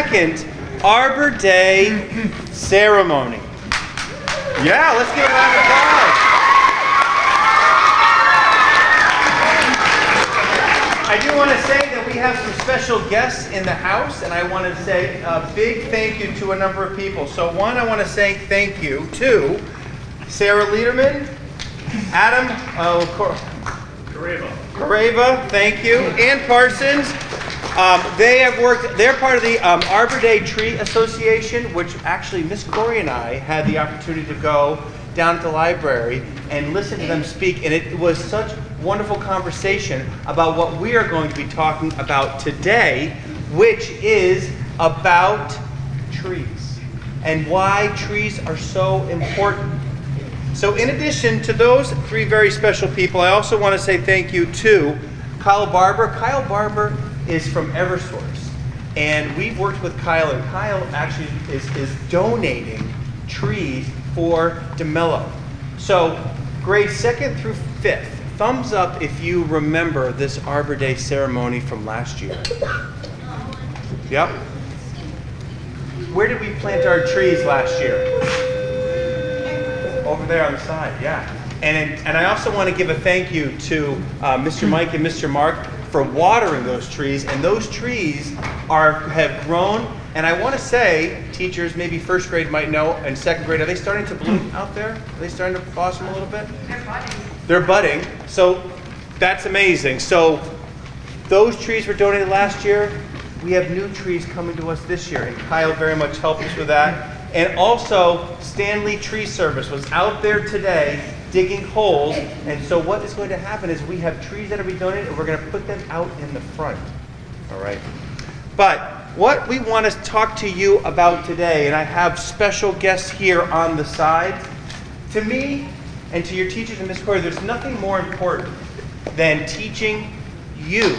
second Arbor Day ceremony. Yeah, let's give a round of applause. I do want to say that we have some special guests in the house, and I want to say a big thank you to a number of people. So one, I want to say thank you to Sarah Liederman, Adam Careva, thank you, Ann Parsons. They're part of the Arbor Day Tree Association, which actually Miss Corey and I had the opportunity to go down at the library and listen to them speak, and it was such wonderful conversation about what we are going to be talking about today, which is about trees and why trees are so important. So in addition to those three very special people, I also want to say thank you to Kyle Barber. Kyle Barber is from Eversource, and we've worked with Kyle, and Kyle actually is donating trees for Demello. So grades 2nd through 5th, thumbs up if you remember this Arbor Day ceremony from last year. Yep. Where did we plant our trees last year? Over there on the side, yeah. And I also want to give a thank you to Mr. Mike and Mr. Mark for watering those trees. And those trees have grown. And I want to say, teachers, maybe first grade might know, and second grade, are they starting to bloom out there? Are they starting to blossom a little bit? They're budding. They're budding. So that's amazing. So those trees were donated last year. We have new trees coming to us this year, and Kyle very much helped us with that. And also, Stanley Tree Service was out there today digging holes. And so what is going to happen is we have trees that will be donated, and we're going to put them out in the front. All right. But what we want to talk to you about today, and I have special guests here on the side. To me, and to your teachers and Ms. Corey, there's nothing more important than teaching you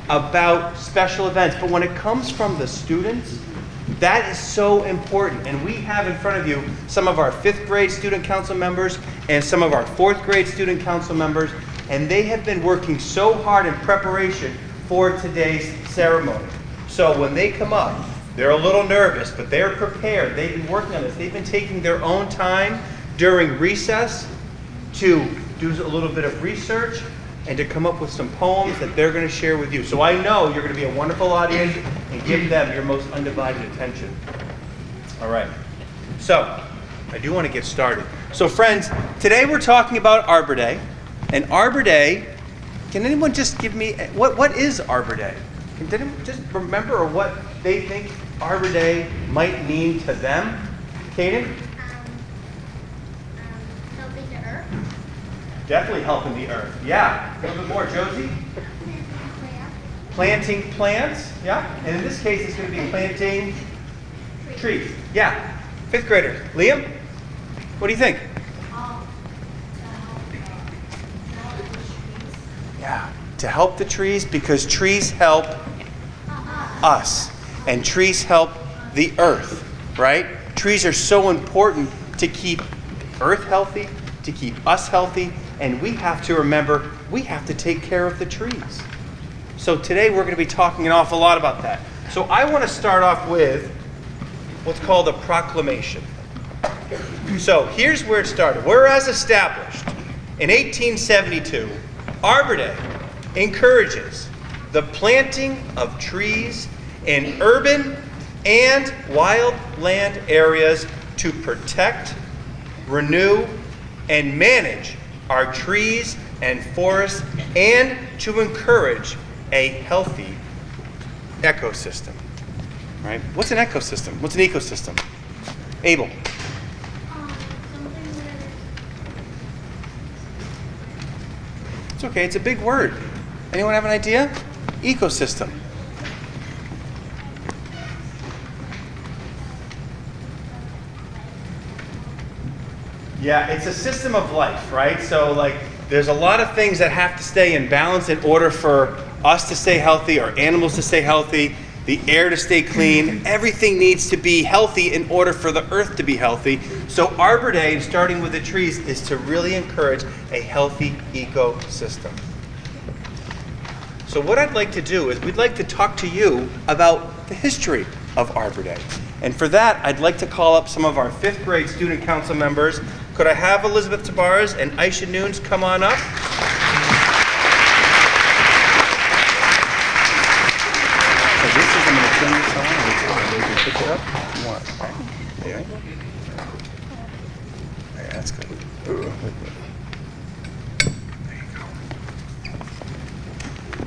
about special events. But when it comes from the students, that is so important. And we have in front of you some of our 5th grade student council members and some of our 4th grade student council members, and they have been working so hard in preparation for today's ceremony. So when they come up, they're a little nervous, but they're prepared. They've been working on this. They've been taking their own time during recess to do a little bit of research and to come up with some poems that they're going to share with you. So I know you're going to be a wonderful audience and give them your most undivided attention. All right. So I do want to get started. So friends, today we're talking about Arbor Day. And Arbor Day, can anyone just give me, what is Arbor Day? Can anyone just remember or what they think Arbor Day might mean to them? Kaden? Helping the earth. Definitely helping the earth. Yeah. A little bit more. Josie? Planting plants. Yeah. And in this case, it's going to be planting trees. Yeah. 5th graders. Liam? What do you think? Yeah. To help the trees, because trees help us. And trees help the earth, right? Trees are so important to keep earth healthy, to keep us healthy, and we have to remember we have to take care of the trees. So today we're going to be talking an awful lot about that. So I want to start off with what's called a proclamation. So here's where it started. Whereas established in 1872, Arbor Day encourages the planting of trees in urban and wildland areas to protect, renew, and manage our trees and forests, and to encourage a healthy ecosystem. Right? What's an ecosystem? What's an ecosystem? Abel. Something where It's okay, it's a big word. Anyone have an idea? Ecosystem. Yeah, it's a system of life, right? So like there's a lot of things that have to stay in balance in order for us to stay healthy, our animals to stay healthy, the air to stay clean. Everything needs to be healthy in order for the earth to be healthy. So Arbor Day, starting with the trees, is to really encourage a healthy ecosystem. So what I'd like to do is we'd like to talk to you about the history of Arbor Day. And for that, I'd like to call up some of our 5th grade student council members. Could I have Elizabeth Tabaras and Aisha Nunes come on up? So this is, I'm going to turn this on, and you can pick it up if you want. Okay. Yeah, that's good.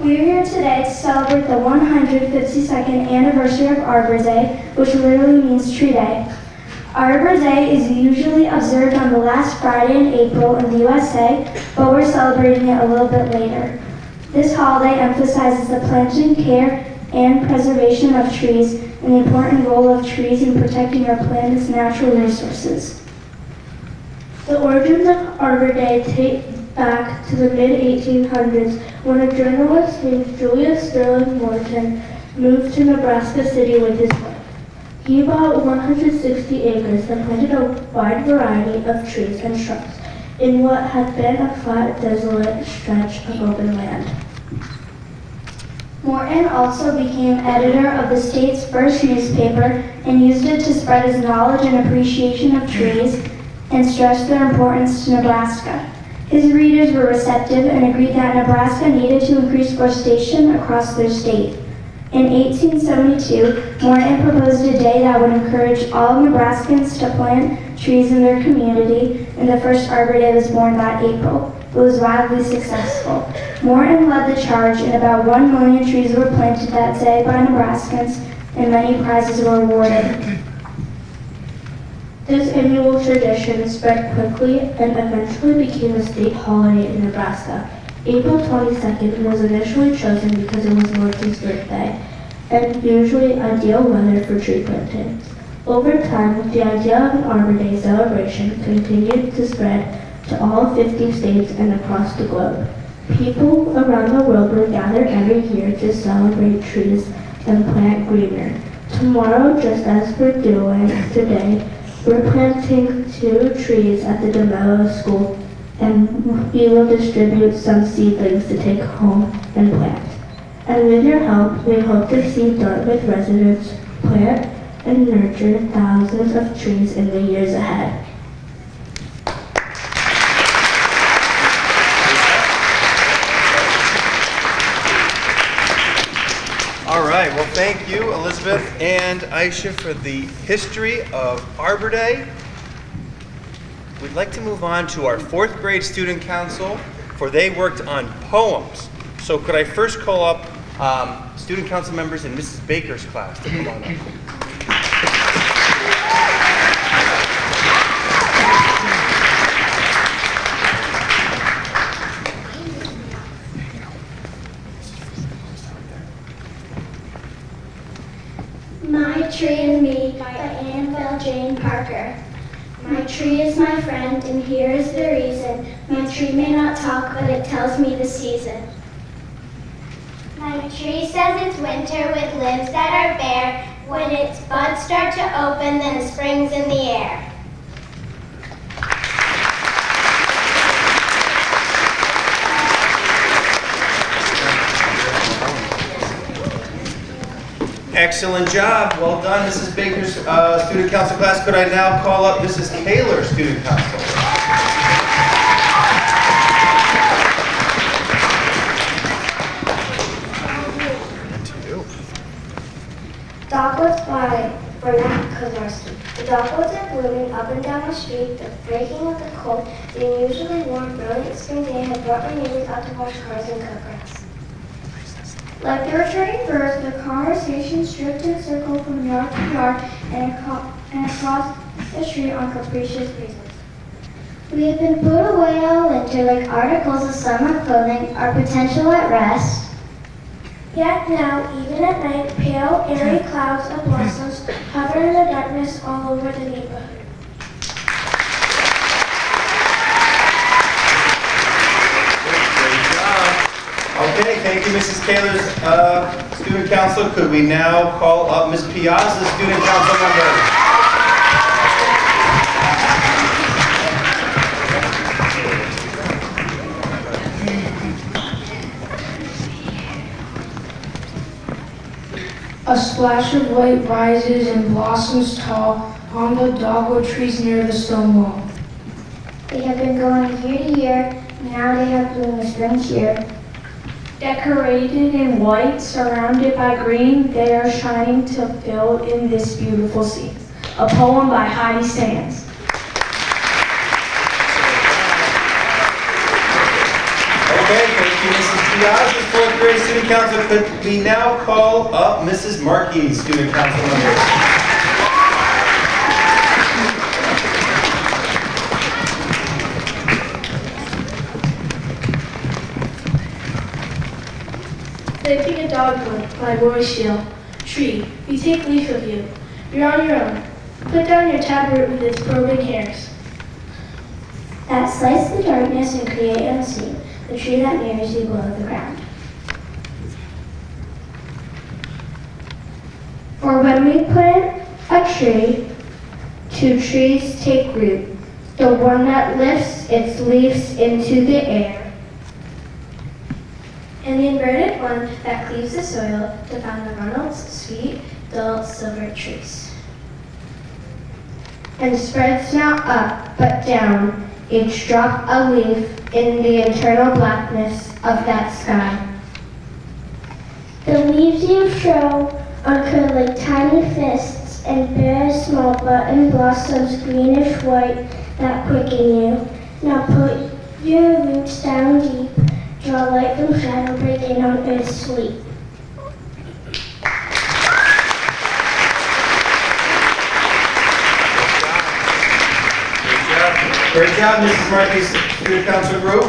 We are here today to celebrate the 152nd anniversary of Arbor Day, which literally means Tree Day. Arbor Day is usually observed on the last Friday in April in the USA, but we're celebrating it a little bit later. This holiday emphasizes the planting, care, and preservation of trees and the important role of trees in protecting our planet's natural resources. The origins of Arbor Day date back to the mid-1800s when a journalist named Julius Sterling Morton moved to Nebraska City with his wife. He bought 160 acres and planted a wide variety of trees and shrubs in what had been a flat, desolate stretch of open land. Morton also became editor of the state's first newspaper and used it to spread his knowledge and appreciation of trees and stress their importance to Nebraska. His readers were receptive and agreed that Nebraska needed to increase forestation across their state. In 1872, Morton proposed a day that would encourage all Nebraskans to plant trees in their community, and the first Arbor Day was born that April. It was wildly successful. Morton led the charge, and about 1 million trees were planted that day by Nebraskans, and many prizes were awarded. This annual tradition spread quickly and eventually became a state holiday in Nebraska. April 22nd was initially chosen because it was Morton's birthday, and usually ideal weather for tree planting. Over time, the idea of an Arbor Day celebration continued to spread to all 50 states and across the globe. People around the world will gather every year to celebrate trees and plant greener. Tomorrow, just as we're doing today, we're planting 2 trees at the Demello school, and we will distribute some seedlings to take home and plant. And with your help, we hope to see Dartmouth residents plant and nurture thousands of trees in the years ahead. All right, well, thank you, Elizabeth and Aisha, for the history of Arbor Day. We'd like to move on to our 4th grade student council, for they worked on poems. So could I first call up student council members in Mrs. Baker's class to come on up. My Tree and Me by Annabelle Jane Parker. My tree is my friend, and here is the reason. My tree may not talk, but it tells me the season. My tree says it's winter with limbs that are bare. When its buds start to open, then spring's in the air. Excellent job. Well done, Mrs. Baker's student council class. Could I now call up Mrs. Kaler's student council? Dogwoods by Bernard Kozarski. The dogwoods are blooming up and down the street. The breaking of the cold, the unusually warm, brilliant spring day had brought my neighbors out to wash cars and cut grass. Like the returning birds, the conversation stripped and circled from yard to yard and across the street on capricious breezes. We have been put away all winter like articles of summer clothing, our potential at rest. Yet now, even at night, pale, airy clouds of blossoms hover in the darkness all over the neighborhood. Great job. Okay, thank you, Mrs. Kaler's student council. Could we now call up Ms. Piazza's student council member? A splash of white rises and blossoms tall on the dogwood trees near the stone wall. They have been growing year to year. Now they have bloom the spring here. Decorated in white, surrounded by green, they are shining to fill in this beautiful scene. A poem by Heidi Sands. Okay, thank you, Mrs. Diaz. The fourth grade student council. Could we now call up Mrs. Markey, student council member? Planting a dogwood by Roy Shield. Tree, we take leaf of you. You're on your own. Put down your taproot with its probing hairs. That slice the darkness and create unseen, the tree that mirrors you below the ground. For when we plant a tree, two trees take root. The one that lifts its leaves into the air, and the inverted one that cleaves the soil to found the Ronald's sweet, dull silver trees. And spreads not up, but down, each drop a leaf in the eternal blackness of that sky. The leaves you show are curled like tiny fists and bear small button blossoms, greenish white, that quicken you. Now put your roots down deep, draw light from shadow, break in on earth's sleep. Great job, Mrs. Markey's student council group.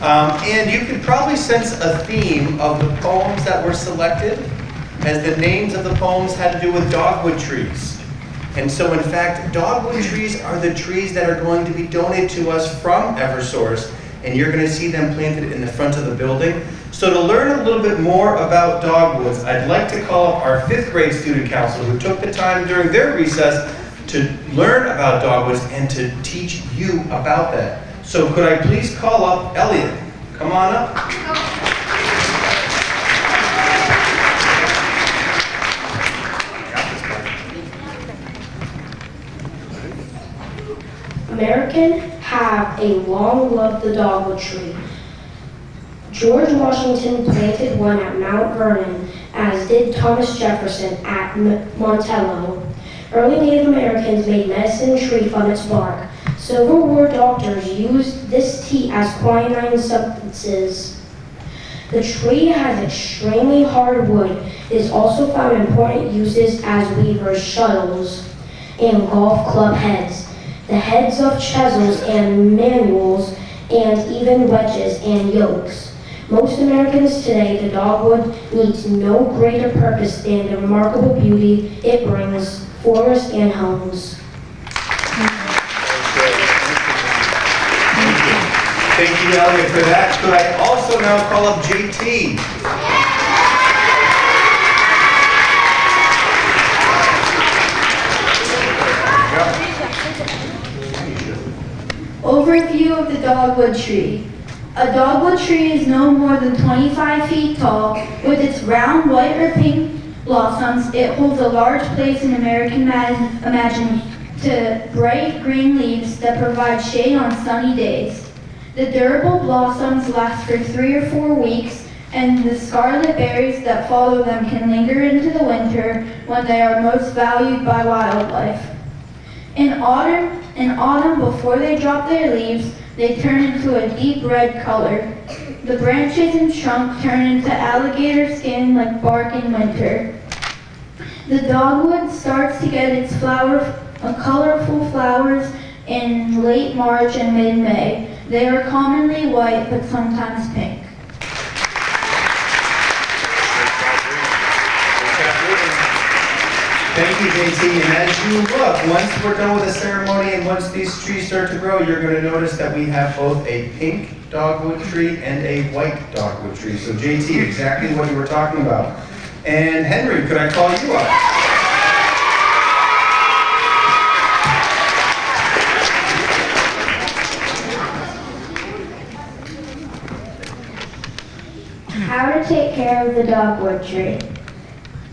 And you can probably sense a theme of the poems that were selected, as the names of the poems had to do with dogwood trees. And so in fact, dogwood trees are the trees that are going to be donated to us from Eversource, and you're going to see them planted in the front of the building. So to learn a little bit more about dogwoods, I'd like to call up our 5th grade student council who took the time during their recess to learn about dogwoods and to teach you about that. So could I please call up Elliot? Come on up. Americans have a long loved the dogwood tree. George Washington planted one at Mount Vernon, as did Thomas Jefferson at Montello. Early Native Americans made medicine tree from its bark. Civil War doctors used this tea as quinine substances. The tree has extremely hard wood. It is also found important uses as weavers' shuttles and golf club heads, the heads of chisels and manuals, and even wedges and yokes. Most Americans today, the dogwood needs no greater purpose than the remarkable beauty it brings forests and homes. Thank you, Elliot, for that. Could I also now call up JT? Overview of the dogwood tree. A dogwood tree is no more than 25 feet tall. With its round white or pink blossoms, it holds a large place in American imagination to bright green leaves that provide shade on sunny days. The durable blossoms last for 3 or 4 weeks, and the scarlet berries that follow them can linger into the winter when they are most valued by wildlife. In autumn, before they drop their leaves, they turn into a deep red color. The branches and trunk turn into alligator skin like bark in winter. The dogwood starts to get its colorful flowers in late March and mid-May. They are commonly white, but sometimes pink. Thank you, JT. And as you look, once we're done with the ceremony and once these trees start to grow, you're going to notice that we have both a pink dogwood tree and a white dogwood tree. So JT, exactly what you were talking about. And Henry, could I call you up? How to take care of the dogwood tree.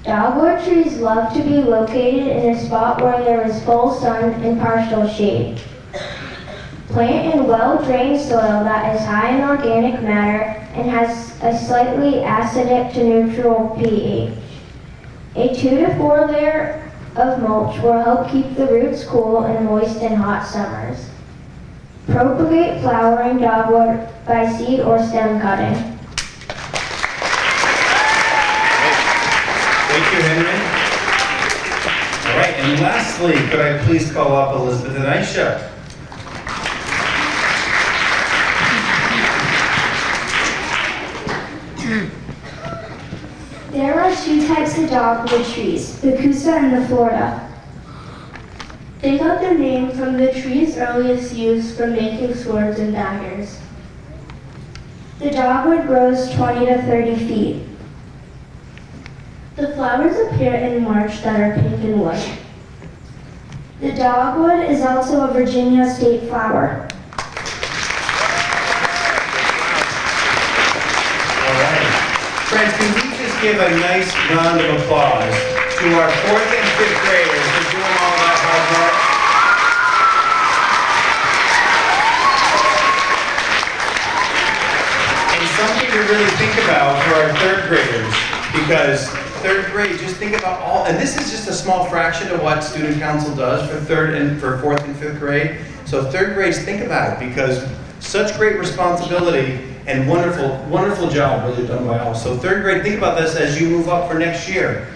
Dogwood trees love to be located in a spot where there is full sun and partial shade. Plant in well-drained soil that is high in organic matter and has a slightly acidic to neutral pH. A 2 to 4 layer of mulch will help keep the roots cool and moist in hot summers. Propagate flowering dogwood by seed or stem cutting. Thank you, Henry. All right, and lastly, could I please call up Elizabeth and Aisha? There are two types of dogwood trees, the Coosa and the Florida. They got their name from the trees earliest used for making swords and daggers. The dogwood grows 20 to 30 feet. The flowers appear in March that are pink and white. The dogwood is also a Virginia state flower. All right. Friends, can we just give a nice round of applause to our 4th and 5th graders for doing all that hard work? And something to really think about for our 3rd graders, because 3rd grade, just think about all, and this is just a small fraction of what student council does for 4th and 5th grade. So 3rd grades, think about it, because such great responsibility and wonderful job really done by all. So 3rd grade, think about this as you move up for next year.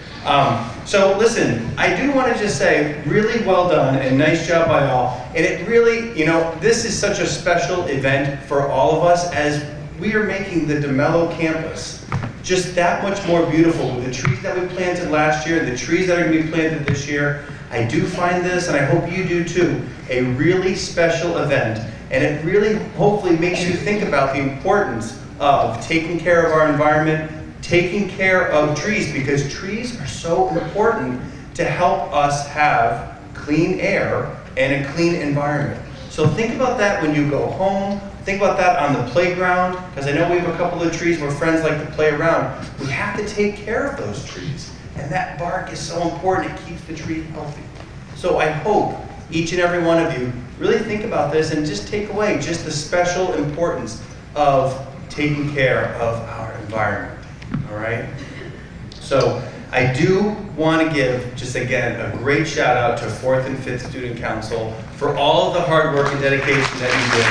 So listen, I do want to just say, really well done and nice job by all. And it really, you know, this is such a special event for all of us as we are making the Demello campus just that much more beautiful with the trees that we planted last year, the trees that are going to be planted this year. I do find this, and I hope you do too, a really special event. And it really, hopefully, makes you think about the importance of taking care of our environment, taking care of trees, because trees are so important to help us have clean air and a clean environment. So think about that when you go home. Think about that on the playground, because I know we have a couple of trees where friends like to play around. We have to take care of those trees. And that bark is so important, it keeps the tree healthy. So I hope each and every one of you really think about this and just take away just the special importance of taking care of our environment, all right? So I do want to give, just again, a great shout out to 4th and 5th Student Council for all of the hard work and dedication that you did.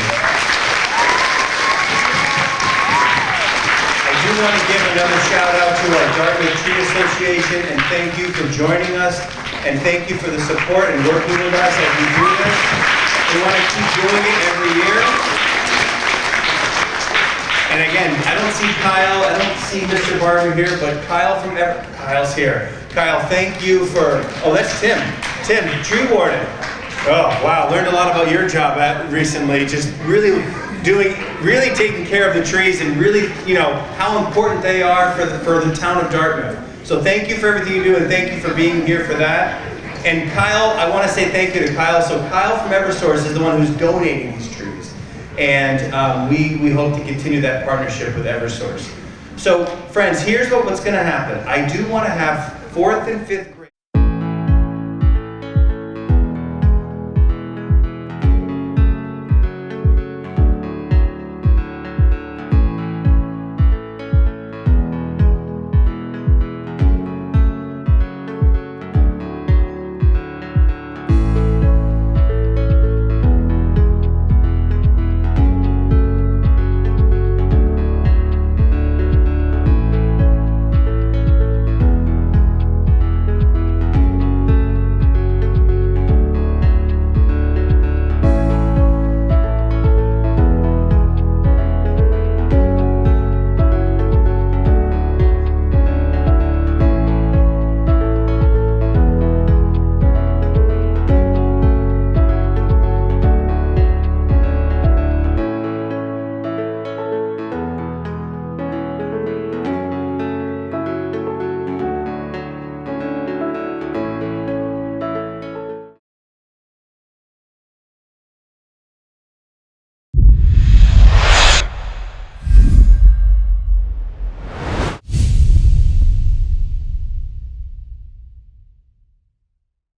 I do want to give another shout out to our Dartmouth Tree Association, and thank you for joining us, and thank you for the support and working with us as we do this. We want to keep doing it every year. And again, I don't see Kyle, I don't see Mr. Barber here, but Kyle from Kyle's here. Kyle, thank you for, oh, that's Tim. Tim, tree warden. Oh, wow, learned a lot about your job recently, just really taking care of the trees and really, you know, how important they are for the town of Dartmouth. So thank you for everything you do, and thank you for being here for that. And Kyle, I want to say thank you to Kyle. So Kyle from Eversource is the one who's donating these trees. And we hope to continue that partnership with Eversource. So friends, here's what's going to happen. I do want to have 4th and 5th